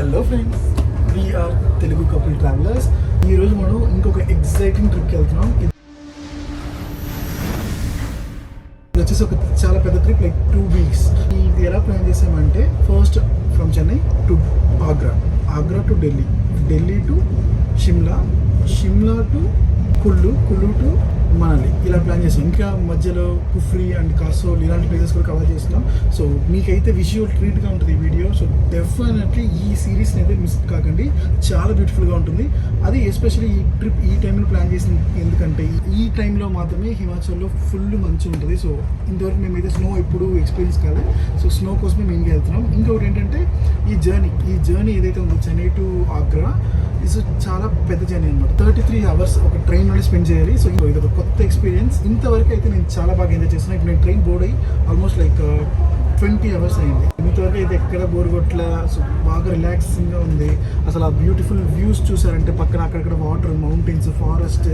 Hello friends, we are Telugu couple travelers. ఈరోజు మనం ఇంకొక ఎగ్జైటింగ్ ట్రిప్కి వెళ్తున్నాం. ఇది వచ్చేసి ఒక చాలా పెద్ద ట్రిప్, లైక్ 2 weeks. ఇది ఎలా ప్లాన్ చేసామంటే, first from Chennai to Agra to Delhi to Shimla to కుల్లు టు మనాలి, ఇలా ప్లాన్ చేస్తాం. ఇంకా మధ్యలో కుఫ్రీ అండ్ కాసోల్ ఇలాంటి ప్లేసెస్ కూడా కవర్ చేస్తున్నాం. సో మీకైతే విజువల్ ట్రీట్గా ఉంటుంది ఈ వీడియో. సో డెఫినెట్లీ ఈ సిరీస్ని అయితే మిస్ కాకండి, చాలా బ్యూటిఫుల్గా ఉంటుంది. అది ఎస్పెషల్లీ ఈ ట్రిప్ ఈ టైంలో ప్లాన్ చేసింది ఎందుకంటే ఈ టైంలో మాత్రమే హిమాచల్లో ఫుల్ మంచు ఉంటుంది. సో ఇంతవరకు మేమైతే స్నో ఎప్పుడు ఎక్స్పీరియన్స్ కాదు. సో స్నో కోసమే మేము వెళ్తున్నాం. ఇంకొకటి ఏంటంటే ఈ జర్నీ ఏదైతే ఉందో చెన్నై టు ఆగ్రా, ఇది చాలా పెద్ద జర్నీ అనమాట. 33 hours ఒక ట్రైన్ నుండి స్పెండ్ చేయాలి. సో ఇది ఒక కొత్త ఎక్స్పీరియన్స్. ఇంతవరకు అయితే నేను చాలా బాగా ఎంజాయ్ చేస్తున్నాను. ఇప్పుడు నేను ట్రైన్ బోర్డ్ అయ్యి ఆల్మోస్ట్ లైక్ 20 hours అయింది. ఇంతవరకు అయితే ఎక్కడ బోర్ కొట్ల. సో బాగా రిలాక్సింగ్గా ఉంది. అసలు ఆ బ్యూటిఫుల్ వ్యూస్ చూసారంటే పక్కన అక్కడక్కడ water, mountains, forest,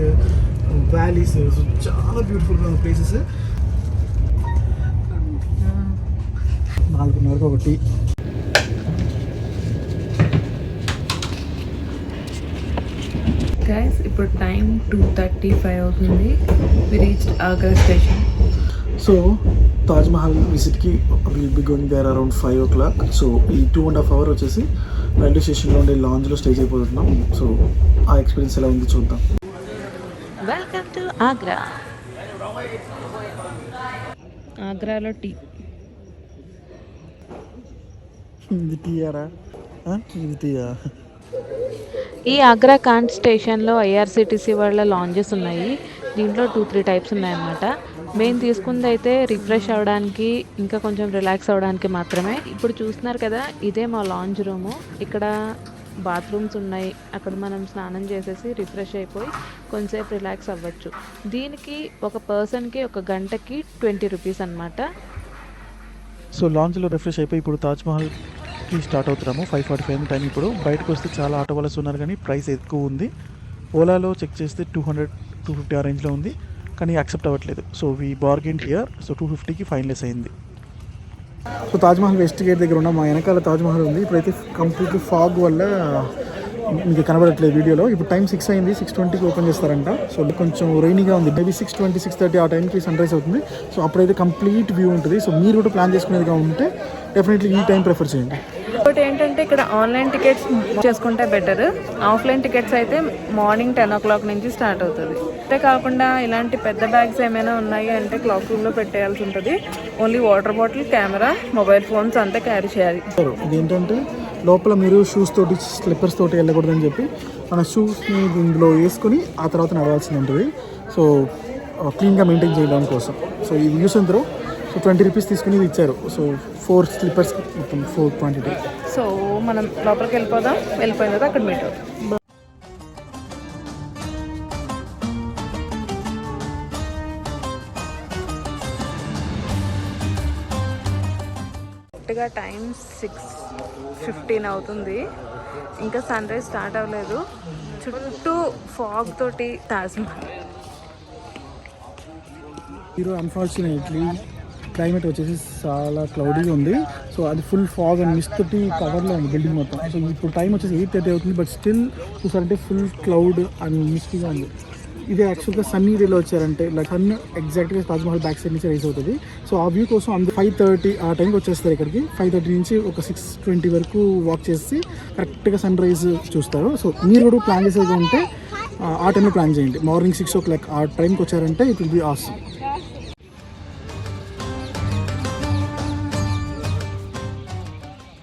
valleys, so చాలా బ్యూటిఫుల్గా ఉన్న ప్లేసెస్. 4:30 ఒకటి. గైస్ ఇప్పుడు టైం 2:35 అవుతుంది. We reached Agra station. So Taj Mahal విజిట్కి will be going there around 5 o'clock. So ఈ 2.5 hours వచ్చేసి రైల్వే స్టేషన్లో ఉండే లాంజ్లో స్టే అయిపోతున్నాం. సో ఆ ఎక్స్పీరియన్స్ ఎలా ఉంది చూద్దాం. Welcome to Agra. ఆగ్రాలో టీ. ఇది టీయారా? ఇది టీయా? ఈ ఆగ్రా కాంట్ స్టేషన్లో ఐఆర్సిటీసీ వాళ్ళ లాంజెస్ ఉన్నాయి. దీంట్లో 2-3 టైప్స్ ఉన్నాయన్నమాట. మేము తీసుకుంది అయితే రిఫ్రెష్ అవ్వడానికి, ఇంకా కొంచెం రిలాక్స్ అవ్వడానికి మాత్రమే. ఇప్పుడు చూస్తున్నారు కదా, ఇదే మా లాంజ్ రూము. ఇక్కడ బాత్రూమ్స్ ఉన్నాయి. అక్కడ మనం స్నానం చేసేసి రిఫ్రెష్ అయిపోయి కొంచెంసేపు రిలాక్స్ అవ్వచ్చు. దీనికి ఒక పర్సన్కి ఒక గంటకి 20 rupees అనమాట. సో లాంజ్లో రిఫ్రెష్ అయిపోయి ఇప్పుడు తాజ్మహల్కి స్టార్ట్ అవుతున్నాము. 5:45 టైం. ఇప్పుడు బయటకు వస్తే చాలా ఆటో వాళ్ళస్ ఉన్నారు, కానీ ప్రైస్ ఎక్కువ ఉంది. ఓలాలో చెక్ చేస్తే 200-250 ఆ రేంజ్లో ఉంది, కానీ యాక్సెప్ట్ అవ్వట్లేదు. So we bargain here. So 250కి finalise అయింది. సో తాజ్మహల్ వెస్ట్ గేట్ దగ్గర ఉన్న మా వెనకాల తాజ్మహల్ ఉంది. ఇప్పుడైతే కంప్లీట్లీ ఫాగ్ వల్ల మీకు కనబడట్లేదు వీడియోలో. ఇప్పుడు టైం 6 అయింది. 6:20కి ఓపెన్ చేస్తారంట. సో కొంచెం రైనీగా ఉంది. మేబీ 6:20-6:30 ఆ టైంకి సన్ రైజ్ అవుతుంది. సో అప్పుడైతే కంప్లీట్ వ్యూ ఉంటుంది. సో మీరు కూడా ప్లాన్ చేసుకునేదిగా ఉంటే డెఫినెట్లీ ఈ టైం ప్రిఫర్ చేయండి. ఇంకోటి ఏంటంటే ఇక్కడ ఆన్లైన్ టికెట్స్ చేసుకుంటే బెటర్. ఆఫ్లైన్ టికెట్స్ అయితే మార్నింగ్ 10 o'clock నుంచి స్టార్ట్ అవుతుంది. అంతే కాకుండా ఇలాంటి పెద్ద బ్యాగ్స్ ఏమైనా ఉన్నాయి అంటే క్లాక్ రూమ్లో పెట్టేయాల్సి ఉంటుంది. Only water bottle, camera, mobile phones అంతే క్యారీ చేయాలి. ఇదేంటంటే లోపల మీరు షూస్ తోటి, స్లిప్పర్స్ తోటి వెళ్ళకూడదని చెప్పి మన షూస్ని ఇందులో వేసుకొని ఆ తర్వాత నడవాల్సి ఉంటుంది. సో క్లీన్గా మెయింటైన్ చేయడం కోసం. సో ఈ యూస్ అందరూ సో 20 rupees తీసుకుని ఇది ఇచ్చారు. సో 4 slippers మొత్తం 4 quantity. సో మనం లోపలికి వెళ్ళిపోయిన తర్వాత అక్కడ మీట్ అవుతాం. కరెక్ట్గా టైం 6:15 అవుతుంది. ఇంకా సన్ రైజ్ స్టార్ట్ అవ్వలేదు. చుట్టూ ఫాగ్ తోటి తాజ్మహల్. ఈరోజు అన్ఫార్చునేట్లీ క్లైమేట్ వచ్చేసి చాలా క్లౌడీగా ఉంది. సో అది ఫుల్ ఫాగ్ అండ్ మిస్ట్ తోటి కవర్లో ఉంది బిల్డింగ్ మొత్తం. సో ఇప్పుడు టైం వచ్చేసి 8:30 అవుతుంది. బట్ స్టిల్ చూసారంటే ఫుల్ క్లౌడ్ అండ్ మిస్టీగా ఉంది. ఇదే యాక్చువల్గా సన్నీ డేలో వచ్చారంటే లైక్ సన్ ఎగ్జాక్ట్గా తాజ్మహల్ బ్యాక్ సైడ్ నుంచి రైజ్ అవుతుంది. సో ఆ వ్యూ కోసం అందరూ 5:30 ఆ టైంకి వచ్చేస్తారు ఇక్కడికి. 5:30 నుంచి ఒక 6:20 వరకు వాక్ చేసి కరెక్ట్గా సన్ రైజ్ చూస్తారు. సో మీరు కూడా ప్లాన్ చేసేది ఉంటే ఆ టైంలో ప్లాన్ చేయండి. మార్నింగ్ 6 o'clock ఆ టైంకి వచ్చారంటే it will be awesome.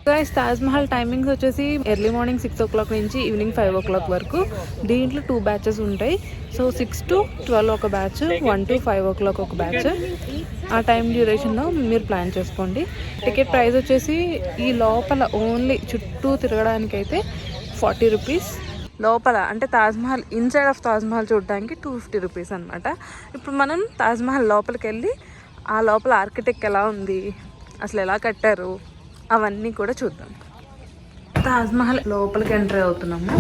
Guys Taj Mahal timings వచ్చేసి ఎర్లీ మార్నింగ్ 6 o'clock నుంచి ఈవినింగ్ 5 o'clock వరకు. దీంట్లో 2 batches ఉంటాయి. సో 6 to 12 ఒక బ్యాచ్, 1 to 5 o'clock ఒక బ్యాచ్. ఆ టైం డ్యూరేషన్లో మీరు ప్లాన్ చేసుకోండి. టికెట్ ప్రైస్ వచ్చేసి ఈ లోపల ఓన్లీ చుట్టూ తిరగడానికి అయితే 40 rupees. లోపల అంటే తాజ్మహల్ ఇన్సైడ్ ఆఫ్ తాజ్మహల్ చూడడానికి 250 rupees అనమాట. ఇప్పుడు మనం తాజ్మహల్ లోపలికి వెళ్ళి ఆ లోపల ఆర్కిటెక్ట్ ఎలా ఉంది, అసలు ఎలా కట్టారు, అవన్నీ కూడా చూద్దాం. తాజ్మహల్ లోపలికి ఎంటర్ అవుతున్నాము.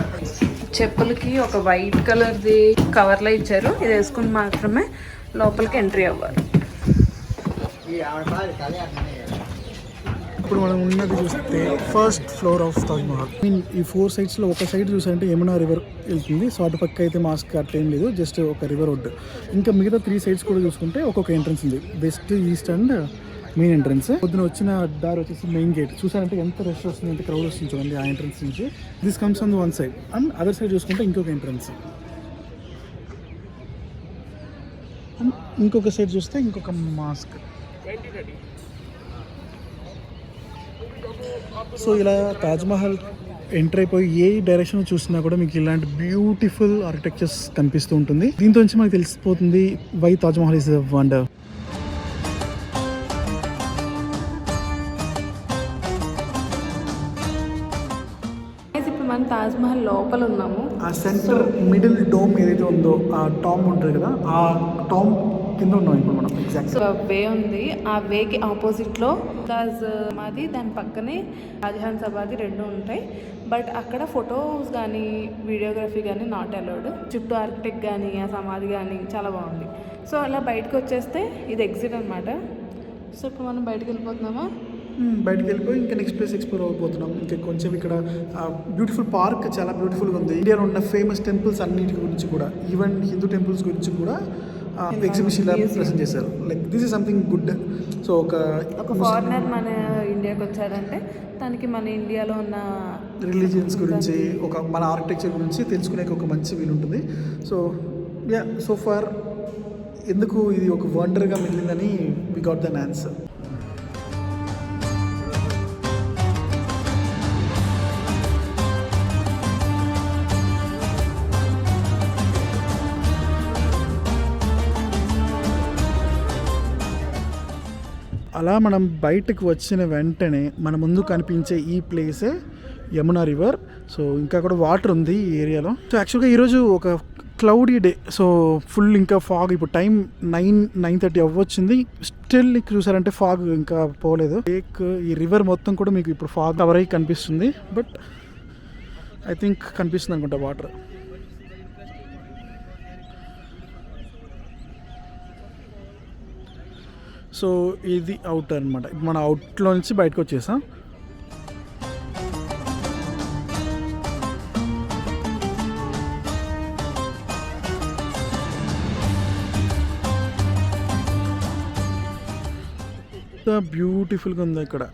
చెప్పులకి ఒక వైట్ కలర్ది కవర్లో ఇచ్చారు. ఇది వేసుకుని మాత్రమే లోపలికి ఎంట్రీ అవ్వాలి. ఇప్పుడు మనం ఉన్నది చూస్తే first floor of Taj Mahal. Mean ఈ 4 సైడ్స్లో ఒక సైడ్ చూసారంటే యమునా రివర్ వెళ్తుంది. సో అటు పక్క అయితే మాస్క్ అట్లా ఏం లేదు, జస్ట్ ఒక రివర్ రోడ్. ఇంకా మిగతా 3 సైడ్స్ కూడా చూసుకుంటే ఒక్కొక్క ఎంట్రన్స్ ఉంది, west, east and main entrance. పొద్దున వచ్చిన దారి వచ్చేసి మెయిన్ గేట్. చూసారంటే ఎంత రష్ వస్తుంది, ఎంత క్రౌడ్ వస్తుంది చూడండి ఆ ఎంట్రన్స్ నుంచి. This comes on one side and other side చూసుకుంటే ఇంకొక ఎంట్రన్స్, అండ్ ఇంకొక సైడ్ చూస్తే ఇంకొక మాస్క్. సో ఇలా తాజ్మహల్ ఎంటర్ అయిపోయి ఏ డైరెక్షన్ చూసినా కూడా మీకు ఇలాంటి బ్యూటిఫుల్ ఆర్కిటెక్చర్స్ కనిపిస్తూ ఉంటుంది. దీంతో నుంచి మనకు తెలిసిపోతుంది why Taj Mahal is a wonder. ఇప్పుడు మనం తాజ్మహల్ లోపల ఉన్నాము. ఆ సెంటర్ మిడిల్ డోమ్ ఏదైతే ఉందో ఆ టామ్ ఉంటుంది కదా, ఆ టామ్ కింద ఉన్నాం ఇప్పుడు మనం. ఎగ్జాక్ట్ సో వే ఉంది, ఆ వేకి ఆపోజిట్లో తాజ్ సమాధి, దాని పక్కనే షాజహాన్ సమాధి 2 ఉంటాయి. బట్ అక్కడ ఫొటోస్ కానీ వీడియోగ్రఫీ కానీ నాట్ అలౌడ్. చుట్టూ ఆర్కిటెక్ట్ కానీ ఆ సమాధి కానీ చాలా బాగుంది. సో అలా బయటకు వచ్చేస్తే ఇది ఎగ్జిట్ అనమాట. సో ఇప్పుడు మనం బయటకు వెళ్ళిపోతున్నామా? బయటకు వెళ్ళిపోయి ఇంకా నెక్స్ట్ ప్లేస్ ఎక్స్ప్లోర్ అయిపోతున్నాం. ఇంకా కొంచెం ఇక్కడ బ్యూటిఫుల్ పార్క్ చాలా బ్యూటిఫుల్గా ఉంది. ఇండియాలో ఉన్న ఫేమస్ టెంపుల్స్ అన్నిటి గురించి కూడా, ఈవెన్ హిందూ టెంపుల్స్ గురించి కూడా ఎగ్జిబిషన్ ప్రెజెంట్ చేశారు. Like this is something good. So ఒక ఫారినర్ మన ఇండియాకి వచ్చాడంటే తనకి మన ఇండియాలో ఉన్న రిలీజియన్స్ గురించి, ఒక మన ఆర్కిటెక్చర్ గురించి తెలుసుకునే ఒక మంచి వీలు ఉంటుంది. సో యా, సో ఫార్ ఎందుకు ఇది ఒక వండర్గా మిగిలిందని వి గాట్ దన్ ఆన్సర్. అలా మనం బయటకు వచ్చిన వెంటనే మన ముందు కనిపించే ఈ ప్లేసే యమునా రివర్. సో ఇంకా కూడా వాటర్ ఉంది ఈ ఏరియాలో. సో యాక్చువల్గా ఈరోజు ఒక క్లౌడీ డే, సో ఫుల్ ఇంకా ఫాగ్. ఇప్పుడు టైం 9:30 అవ్వచ్చింది, స్టిల్ చూసారంటే ఫాగ్ ఇంకా పోలేదు. లేక్, ఈ రివర్ మొత్తం కూడా మీకు ఇప్పుడు ఫాగ్ కవర్ అయ్యి కనిపిస్తుంది. బట్ ఐ థింక్ కనిపిస్తుంది అనుకుంటా వాటర్. సో ఇది అవుట్ అనమాట. మన అవుట్లో నుంచి బయటకు వచ్చేసాం. బ్యూటిఫుల్గా ఉంది ఇక్కడ.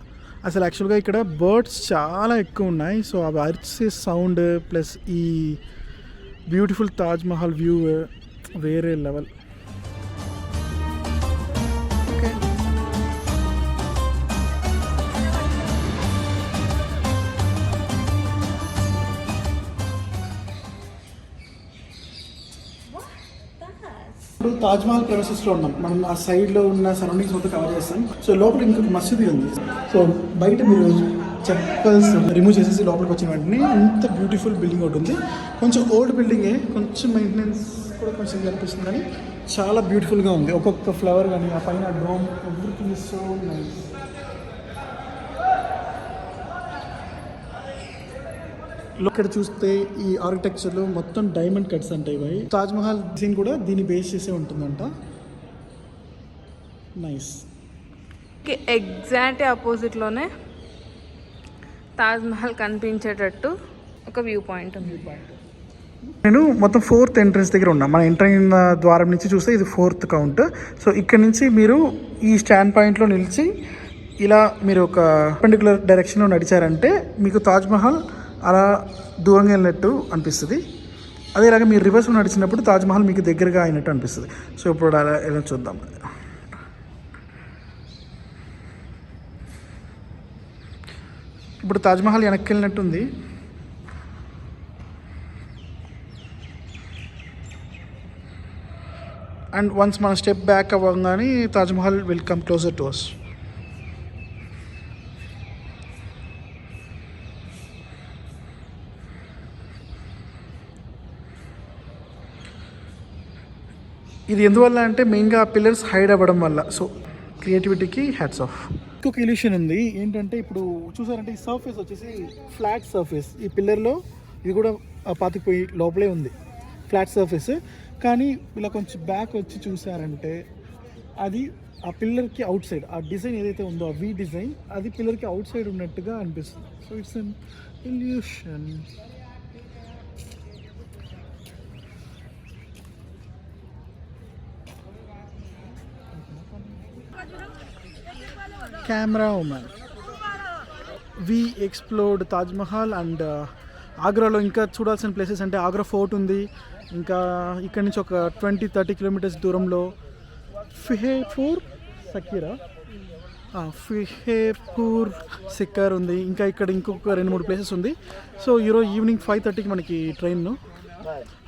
అసలు యాక్చువల్గా ఇక్కడ బర్డ్స్ చాలా ఎక్కువ ఉన్నాయి. సో అవి అరిచే సౌండ్ ప్లస్ ఈ బ్యూటిఫుల్ తాజ్మహల్ వ్యూ వేరే లెవెల్. ఇప్పుడు తాజ్మహల్ ప్రెమిసెస్లో ఉన్నాం మనం. ఆ సైడ్లో ఉన్న సరౌండింగ్స్ మొత్తం కవర్ చేస్తాం. సో లోపల ఇంకొక మసీదు ఉంది. సో బయట మీరు చెప్పల్స్ రిమూవ్ చేసేసి లోపలికి వచ్చిన వెంటనే ఇంత బ్యూటిఫుల్ బిల్డింగ్ ఒకటి ఉంది. కొంచెం ఓల్డ్ బిల్డింగే, కొంచెం మెయింటెనెన్స్ కూడా కొంచెం కనిపిస్తుంది, కానీ చాలా బ్యూటిఫుల్గా ఉంది. ఒక్కొక్క ఫ్లవర్ కానీ ఆ పైన dome, everything is so nice. ఇక్కడ చూస్తే ఈ ఆర్కిటెక్చర్లో మొత్తం డైమండ్ కట్స్ అంటే ఇవి. తాజ్మహల్ సీన్ కూడా దీన్ని బేస్ చేసే ఉంటుందంట. నైస్. ఎగ్జాక్ట్ ఆపోజిట్లోనే తాజ్మహల్ కనిపించేటట్టు ఒక వ్యూ పాయింట్ ఉంది. నేను మొత్తం 4th ఎంట్రన్స్ దగ్గర ఉన్నా. మన ఎంటర్ అయిన ద్వారం నుంచి చూస్తే ఇది 4th కౌంట్. సో ఇక్కడ నుంచి మీరు ఈ స్టాండ్ పాయింట్లో నిలిచి ఇలా మీరు ఒక పర్పెండిక్యులర్ డైరెక్షన్లో నడిచారంటే మీకు తాజ్మహల్ అలా దూరంగా వెళ్ళినట్టు అనిపిస్తుంది. అదేలాగా మీరు రివర్స్లో నడిచినప్పుడు తాజ్మహల్ మీకు దగ్గరగా అయినట్టు అనిపిస్తుంది. సో ఇప్పుడు అలా ఎలా చూద్దాం. ఇప్పుడు తాజ్మహల్ వెనక్కి వెళ్ళినట్టుంది. అండ్ వన్స్ మన స్టెప్ బ్యాక్ అవ్వగానే Taj Mahal will come closer to us. ఇది ఎందువల్ల అంటే మెయిన్గా పిల్లర్స్ హైడ్ అవ్వడం వల్ల. So క్రియేటివిటీకి hats off. ఇంకొక ఇల్యూషన్ ఉంది ఏంటంటే, ఇప్పుడు చూసారంటే ఈ సర్ఫేస్ వచ్చేసి ఫ్లాట్ సర్ఫేస్. ఈ పిల్లర్లో ఇది కూడా పాతిపోయి లోపలే ఉంది, ఫ్లాట్ సర్ఫేస్. కానీ ఇలా కొంచెం బ్యాక్ వచ్చి చూసారంటే అది ఆ పిల్లర్కి అవుట్ సైడ్ ఆ డిజైన్ ఏదైతే ఉందో ఆ వి డిజైన్ అది పిల్లర్కి అవుట్ సైడ్ ఉన్నట్టుగా అనిపిస్తుంది. So it's an illusion. Camera women we explored Taj Mahal and ఆగ్రాలో ఇంకా చూడాల్సిన ప్లేసెస్ అంటే ఆగ్రా ఫోర్ట్ ఉంది. ఇంకా ఇక్కడ నుంచి ఒక 20-30 కిలోమీటర్స్ దూరంలో ఫిహేపూర్ సిక్కర్ ఉంది. ఇంకా ఇక్కడ ఇంకొక 2-3 ప్లేసెస్ ఉంది. సో ఈరోజు ఈవినింగ్ 5:30కి మనకి train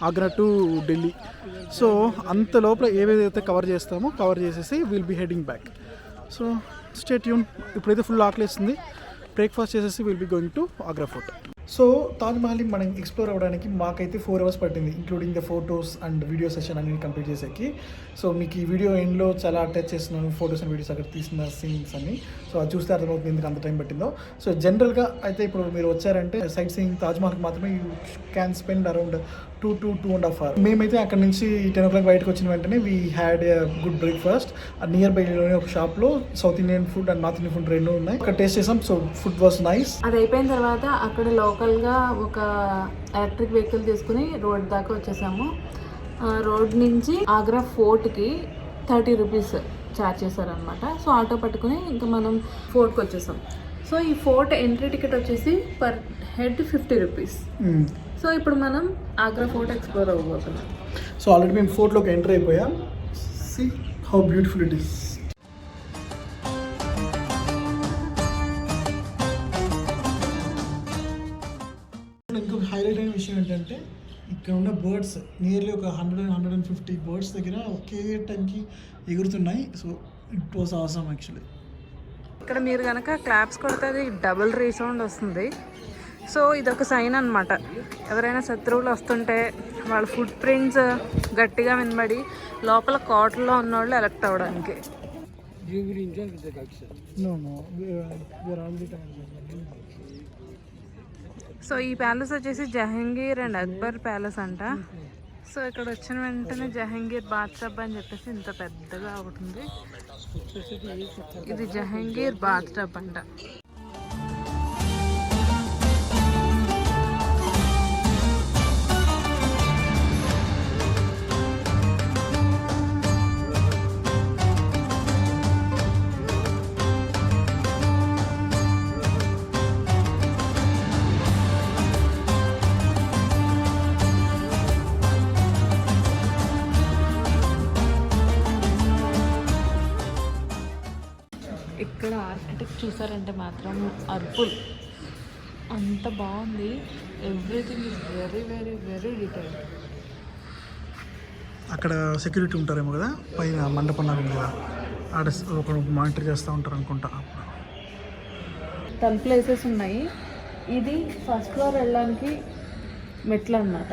Agra to Delhi. So అంత లోపల ఏవేదైతే కవర్ చేస్తామో కవర్ చేసేసి will be heading back. So stay tune. ఇప్పుడైతే ఫుల్ ఆకలేస్తుంది. బ్రేక్ఫాస్ట్ చేసేసి will be going to Agra fort. So తాజ్మహల్ని మనం ఎక్స్ప్లోర్ అవ్వడానికి మాకైతే 4 hours పట్టింది, including the photos and video session అన్ని కంప్లీట్ చేసేకి. సో మీకు ఈ వీడియో ఎండ్లో చాలా అటాచ్ చేస్తున్నాను ఫొటోస్ అండ్ వీడియోస్ అక్కడ తీసిన సీన్స్ అన్ని. సో అది చూస్తే అర్థమవుతుంది ఎందుకు అంత టైం పట్టిందో. సో జనరల్గా అయితే ఇప్పుడు మీరు వచ్చారంటే సైట్ సీయింగ్ తాజ్మహల్కి మాత్రమే you can spend around 2 to 2.5 hours. మేమైతే అక్కడ నుంచి 10 o'clock బయటకు వచ్చిన వెంటనే we had a good breakfast. Near బైలోనే ఒక షాప్లో south Indian food and north Indian food 2 ఉన్నాయి. అక్కడ టేస్ట్ చేసాం. So food was nice. అది అయిపోయిన తర్వాత అక్కడ లోకల్గా ఒక ఎలక్ట్రిక్ వెహికల్ తీసుకుని రోడ్ దాకా వచ్చేసాము. రోడ్ నుంచి ఆగ్రా ఫోర్ట్కి 30 rupees ఛార్జ్ చేశారనమాట. సో ఆటో పట్టుకుని ఇంకా మనం ఫోర్ట్కి వచ్చేసాం. సో ఈ ఫోర్ట్ ఎంట్రీ టికెట్ వచ్చేసి పర్ హెడ్ 50 rupees. సో ఇప్పుడు మనం ఆగ్రా ఫోర్ట్ ఎక్స్ప్లోర్ అవ్వబోతున్నాం. సో ఆల్రెడీ మేము ఫోర్ట్లోకి ఎంటర్ అయిపోయాం. See how beautiful it is. ఇంకొక హైలైట్ అయిన విషయం ఏంటంటే ఇక్కడ ఉన్న బర్డ్స్ నియర్లీ ఒక 100-150 బర్డ్స్ దగ్గర ఒకే టైంకి ఎగురుతున్నాయి. So it was awesome actually. ఇక్కడ మీరు కనుక క్లాప్స్ కొడితే అది డబుల్ రీసౌండ్ వస్తుంది. సో ఇదొక సైన్ అనమాట. ఎవరైనా శత్రువులు వస్తుంటే వాళ్ళ ఫుట్ ప్రింట్స్ గట్టిగా వినబడి లోపల కోటలో ఉన్నవాళ్ళు ఎలక్ట్ అవ్వడానికి. సో ఈ ప్యాలెస్ వచ్చేసి జహంగీర్ అండ్ అక్బర్ ప్యాలెస్ అంట. సో ఇక్కడ వచ్చిన వెంటనే జహంగీర్ బాత్ టబ్ అని చెప్పేసి ఇంత పెద్దగా ఒకటి ఉంది. ఇది జహంగీర్ బాత్ టబ్ అంట. ఇక్కడ ఆర్కిటెక్ట్ చూసారంటే మాత్రం అర్పుల్ అంత బాగుంది. Everything is very very very detailed. అక్కడ సెక్యూరిటీ ఉంటారేమో కదా, పైన మండపం ఉంది కదా, ఆడ ఒక మానిటర్ చేస్తూ ఉంటారు అనుకుంటా. 10 places ఉన్నాయి. ఇది ఫస్ట్ ఫ్లోర్ వెళ్ళడానికి మెట్లు అన్నమాట.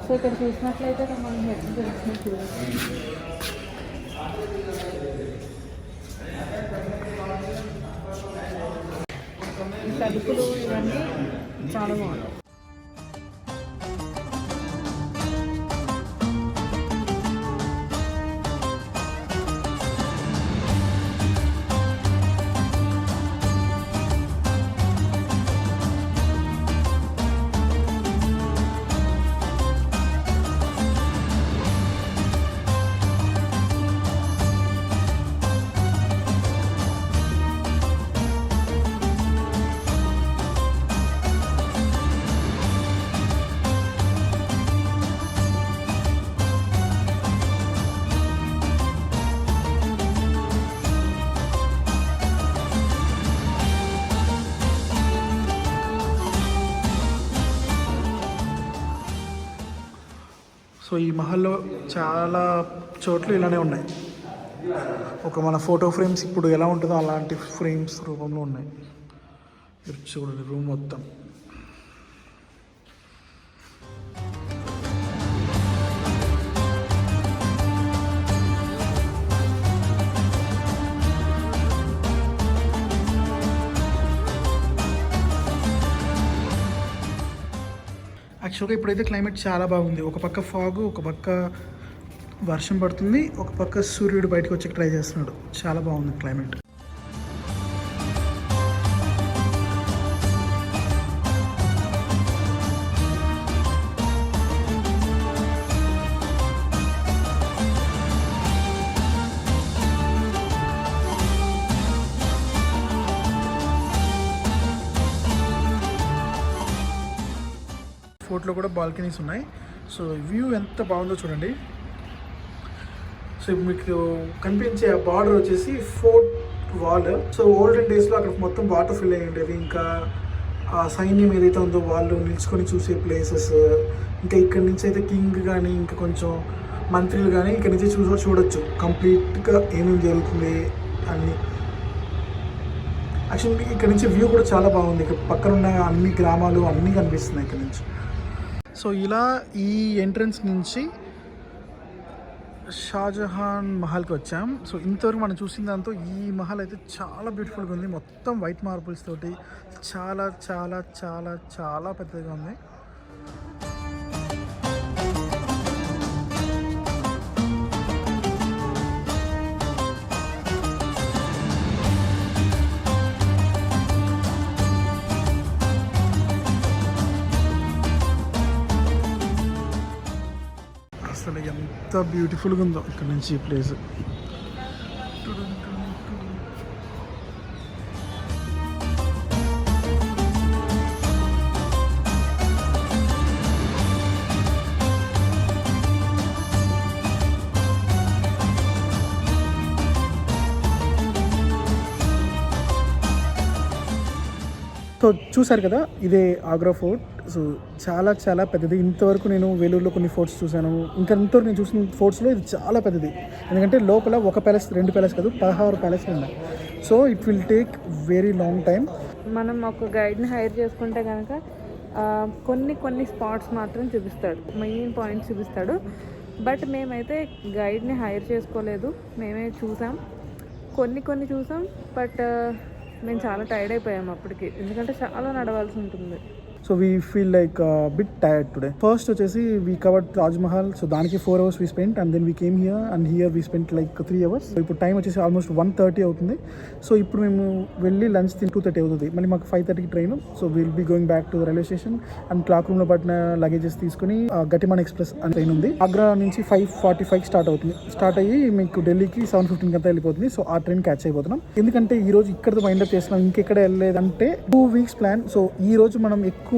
సో ఇక్కడ చూసినట్లయితే మనం మెట్లు తెలిసినట్టు తలుపులు ఇవన్నీ చాలా బాగున్నాయి. సో ఈ మహల్లో చాలా చోట్లు ఇలానే ఉన్నాయి. ఒక మన ఫోటో ఫ్రేమ్స్ ఇప్పుడు ఎలా ఉంటుందో అలాంటి ఫ్రేమ్స్ రూపంలో ఉన్నాయి. చూడండి రూమ్ మొత్తం. యాక్చువల్గా ఇప్పుడైతే క్లైమేట్ చాలా బాగుంది. ఒక పక్క ఫాగ్, ఒక పక్క వర్షం పడుతుంది, ఒక పక్క సూర్యుడు బయటకు వచ్చి ట్రై చేస్తున్నాడు. చాలా బాగుంది క్లైమేట్. ఫోర్ట్లో కూడా బాల్కనీస్ ఉన్నాయి. సో వ్యూ ఎంత బాగుందో చూడండి. సో ఇప్పుడు మీకు కనిపించే ఆ బార్డర్ వచ్చేసి ఫోర్ట్ వాల్. సో ఓల్డెన్ డేస్లో అక్కడ మొత్తం వాటర్ ఫిల్ అయ్యి ఉండేది. ఇంకా ఆ సైన్యం ఏదైతే ఉందో వాళ్ళు నిల్చుకొని చూసే ప్లేసెస్, ఇంకా ఇక్కడ నుంచి అయితే కింగ్ కానీ ఇంకా కొంచెం మంత్రులు కానీ ఇక్కడ నుంచి చూడొచ్చు కంప్లీట్గా ఏమేమి జరుగుతుంది అన్నీ. యాక్చువల్లీ ఇక్కడ నుంచి వ్యూ కూడా చాలా బాగుంది. ఇక్కడ పక్కన ఉన్న అన్ని గ్రామాలు అన్నీ కనిపిస్తున్నాయి ఇక్కడ నుంచి. సో ఇలా ఈ ఎంట్రన్స్ నుంచి షాజహాన్ మహల్కి వచ్చాం. సో ఇంతవరకు మనం చూసిన దాంతో ఈ మహల్ అయితే చాలా బ్యూటిఫుల్గా ఉంది. మొత్తం వైట్ మార్బుల్స్ తోటి చాలా చాలా చాలా చాలా పెద్దగా ఉంది. అసలు ఎంత బ్యూటిఫుల్గా ఉందో ఇక్కడ నుంచి ఈ ప్లేస్. సో చూసారు కదా, ఇదే ఆగ్రా ఫోర్ట్. సో చాలా చాలా పెద్దది. ఇంతవరకు నేను వేలూరులో కొన్ని ఫోర్ట్స్ చూశాను. ఇంకా ఇంతవరకు నేను చూసిన ఫోర్ట్స్లో ఇది చాలా పెద్దది. ఎందుకంటే లోపల ఒక ప్యాలెస్, 2 ప్యాలెస్ కాదు, 16 ప్యాలెస్లు ఉన్నాయి. So it will take very long time. మనం ఒక గైడ్ని హైర్ చేసుకుంటే కనుక కొన్ని స్పాట్స్ మాత్రం చూపిస్తాడు, మెయిన్ పాయింట్స్ చూపిస్తాడు. బట్ మేమైతే గైడ్ని హైర్ చేసుకోలేదు, మేమే చూసాం. కొన్ని చూసాం. బట్ మేము చాలా టైర్డ్ అయిపోయాము అప్పటికి, ఎందుకంటే చాలా నడవాల్సి ఉంటుంది. So we feel like bit tired today. First వచ్చేసి we covered Taj Mahal. So దానికి 4 hours we spent, and then we came here, and here we spent like 3 hours. So ఇప్పుడు టైం వచ్చేసి ఆల్మోస్ట్ 1:30 అవుతుంది. సో ఇప్పుడు మేము వెళ్ళి లంచ్ 2:30 అవుతుంది. మళ్ళీ మాకు 5:30కి train. So will be going back to railway station and clock రూమ్లో పట్టిన లగేజెస్ తీసుకుని గతిమాన్ ఎక్స్ప్రెస్ అని ట్రైన్ ఉంది. ఆగ్రా నుంచి 5:45 స్టార్ట్ అవుతుంది. స్టార్ట్ అయ్యి మీకు ఢిల్లీకి 7:15 అంతా వెళ్ళిపోతుంది. సో ఆ ట్రైన్ క్యాచ్ అయిపోతున్నాం. ఎందుకంటే ఈ రోజు ఇక్కడతో వైండప్ చేస్తున్నాం, ఇంకెక్కడ వెళ్ళలేదంటే 2 weeks ప్లాన్. సో ఈ రోజు మనం ఎక్కువ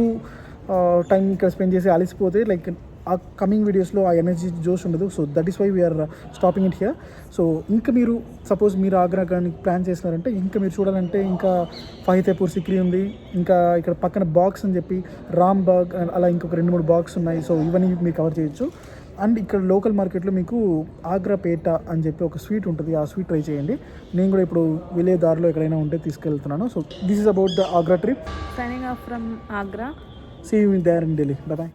టైం ఇక్కడ స్పెండ్ చేసి అలసిపోతే లైక్ ఆ కమింగ్ వీడియోస్లో ఆ ఎనర్జీ జోష్ ఉండదు. So that is why we are stopping it here. So ఇంకా మీరు సపోజ్ మీరు ఆగ్రా కానీ ప్లాన్ చేస్తున్నారంటే, ఇంకా మీరు చూడాలంటే ఇంకా ఫతేపూర్ సిక్రీ ఉంది, ఇంకా ఇక్కడ పక్కన బాక్స్ అని చెప్పి రామ్ బాగ్, అలా ఇంకొక 2-3 బాక్స్ ఉన్నాయి. సో ఇవన్నీ మీరు కవర్ చేయొచ్చు. అండ్ ఇక్కడ లోకల్ మార్కెట్లో మీకు ఆగ్రా పేట అని చెప్పి ఒక స్వీట్ ఉంటుంది, ఆ స్వీట్ ట్రై చేయండి. నేను కూడా ఇప్పుడు వెళ్ళే దారిలో ఎక్కడైనా ఉంటే తీసుకెళ్తున్నాను. So this is about the Agra trip. Signing off from Agra. See you there in Delhi. Bye bye.